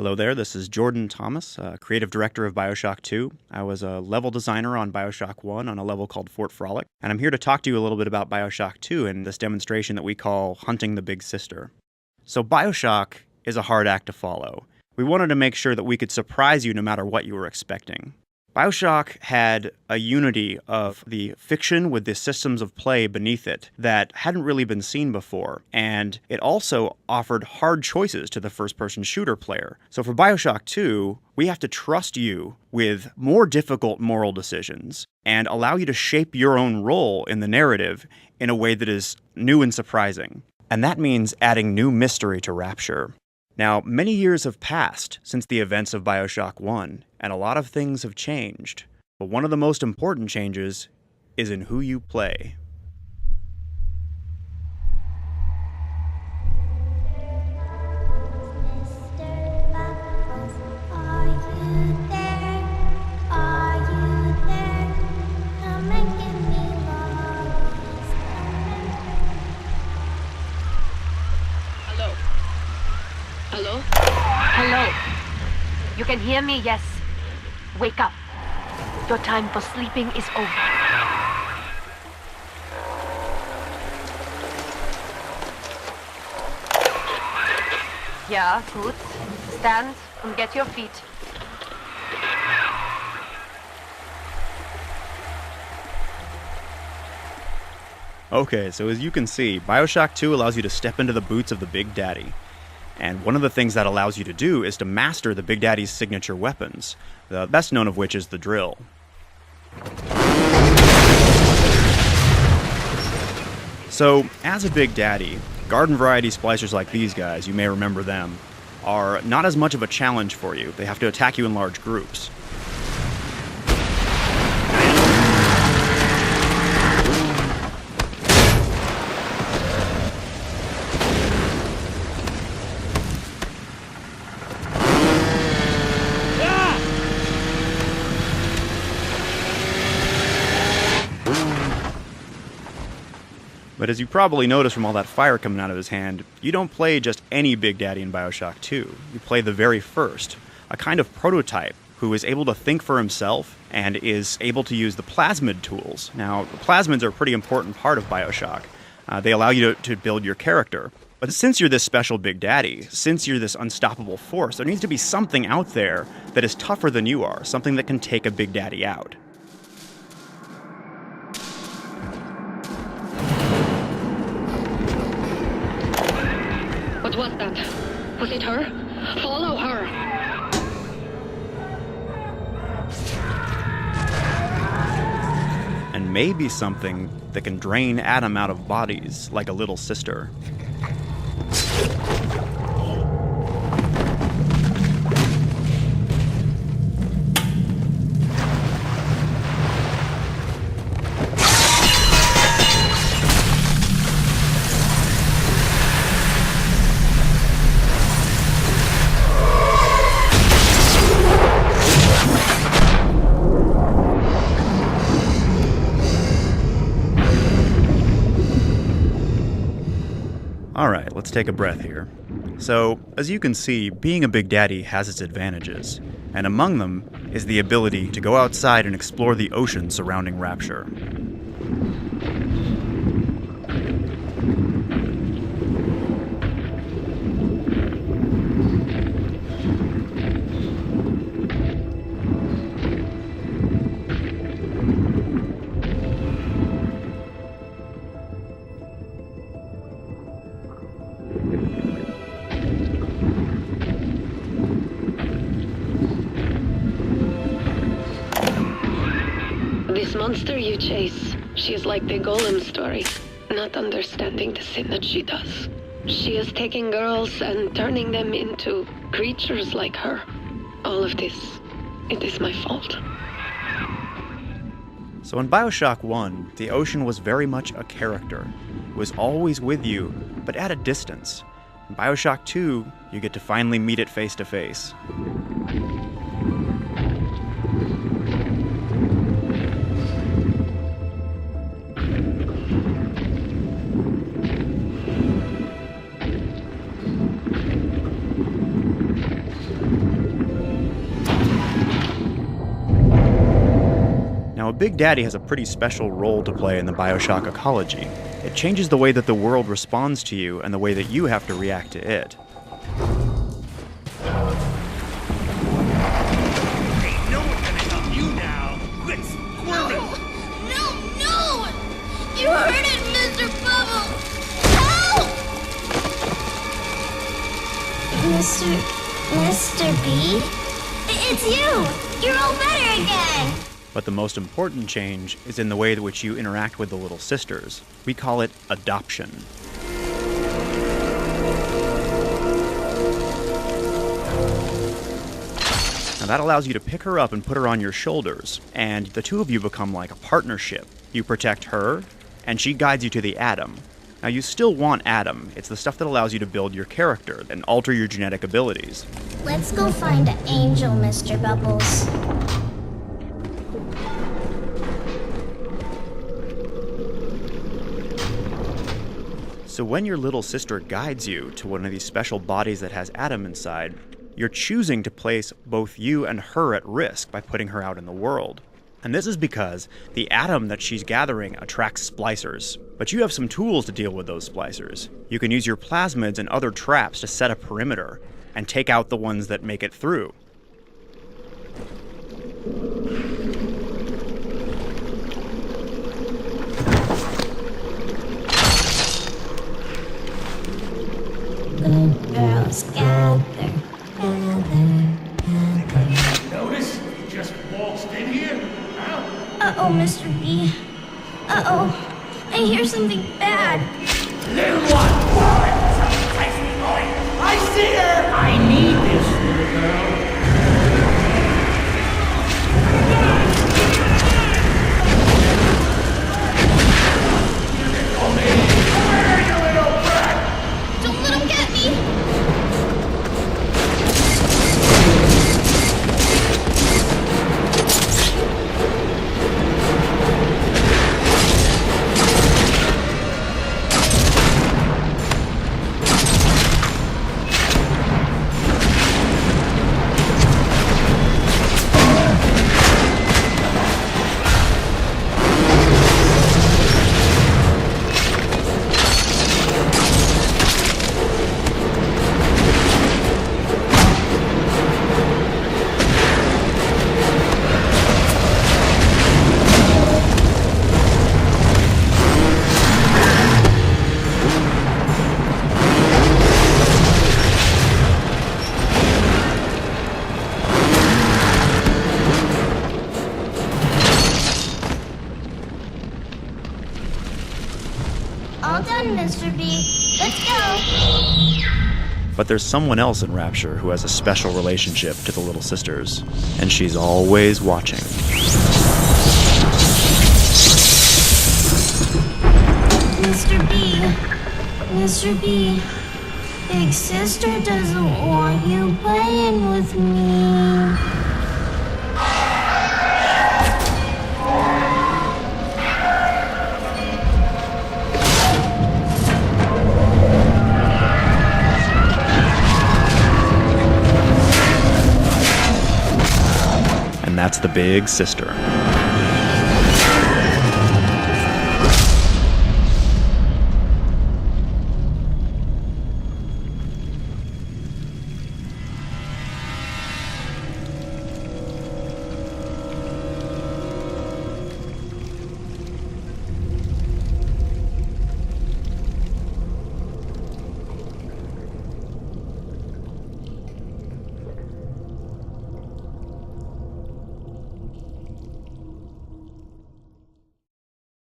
Hello there, this is Jordan Thomas, creative director of Bioshock 2. I was a level designer on Bioshock 1 on a level called Fort Frolic, and I'm here to talk to you a little bit about Bioshock 2 and this demonstration that we call Hunting the Big Sister. So Bioshock is a hard act to follow. We wanted to make sure that we could surprise you no matter what you were expecting. Bioshock had a unity of the fiction with the systems of play beneath it that hadn't really been seen before, and it also offered hard choices to the first-person shooter player. So for Bioshock 2, we have to trust you with more difficult moral decisions and allow you to shape your own role in the narrative in a way that is new and surprising. And that means adding new mystery to Rapture. Now, many years have passed since the events of Bioshock 1, and a lot of things have changed. But one of the most important changes is in who you play. Hello? Hello? You can hear me? Yes. Wake up. Your time for sleeping is over. Yeah, good. Stand and get your feet. Okay, so as you can see, Bioshock 2 allows you to step into the boots of the Big Daddy. And one of the things that allows you to do is to master the Big Daddy's signature weapons, the best known of which is the drill. So, as a Big Daddy, garden variety splicers like these guys, you may remember them, are not as much of a challenge for you. They have to attack you in large groups. But as you probably noticed from all that fire coming out of his hand, you don't play just any Big Daddy in Bioshock 2. You play the very first, a kind of prototype who is able to think for himself and is able to use the plasmid tools. Now, the plasmids are a pretty important part of Bioshock. They allow you to build your character. But since you're this special Big Daddy, since you're this unstoppable force, there needs to be something out there that is tougher than you are, something that can take a Big Daddy out. What was that? Was it her? Follow her! And maybe something that can drain Adam out of bodies like a little sister. Alright, let's take a breath here. So, as you can see, being a Big Daddy has its advantages, and among them is the ability to go outside and explore the ocean surrounding Rapture. This monster you chase, she is like the Golem story, not understanding the sin that she does. She is taking girls and turning them into creatures like her. All of this, it is my fault. So in Bioshock 1, the ocean was very much a character. It was always with you, but at a distance. In Bioshock 2, you get to finally meet it face to face. Big Daddy has a pretty special role to play in the Bioshock ecology. It changes the way that the world responds to you and the way that you have to react to it. Ain't no one gonna help you now. Quit squirming. No! You heard it, Mr. Bubble! Help! Mr. B? It's you! You're all better again! But the most important change is in the way in which you interact with the little sisters. We call it adoption. Now that allows you to pick her up and put her on your shoulders, and the two of you become like a partnership. You protect her, and she guides you to the Atom. Now you still want Atom. It's the stuff that allows you to build your character and alter your genetic abilities. Let's go find Angel, Mr. Bubbles. So when your little sister guides you to one of these special bodies that has Atom inside, you're choosing to place both you and her at risk by putting her out in the world. And this is because the Atom that she's gathering attracts splicers. But you have some tools to deal with those splicers. You can use your plasmids and other traps to set a perimeter and take out the ones that make it through. Good girls gather. Notice you just waltzed in here? Huh? Uh-oh, Mr. B. Uh-oh. I hear something bad. Little one! I see her! I need this little girl. Where, you little brat? Don't let him get me! All done, Mr. B. Let's go! But there's someone else in Rapture who has a special relationship to the little sisters, and she's always watching. Mr. B. Mr. B. Big sister doesn't want you playing with me. And that's the big sister.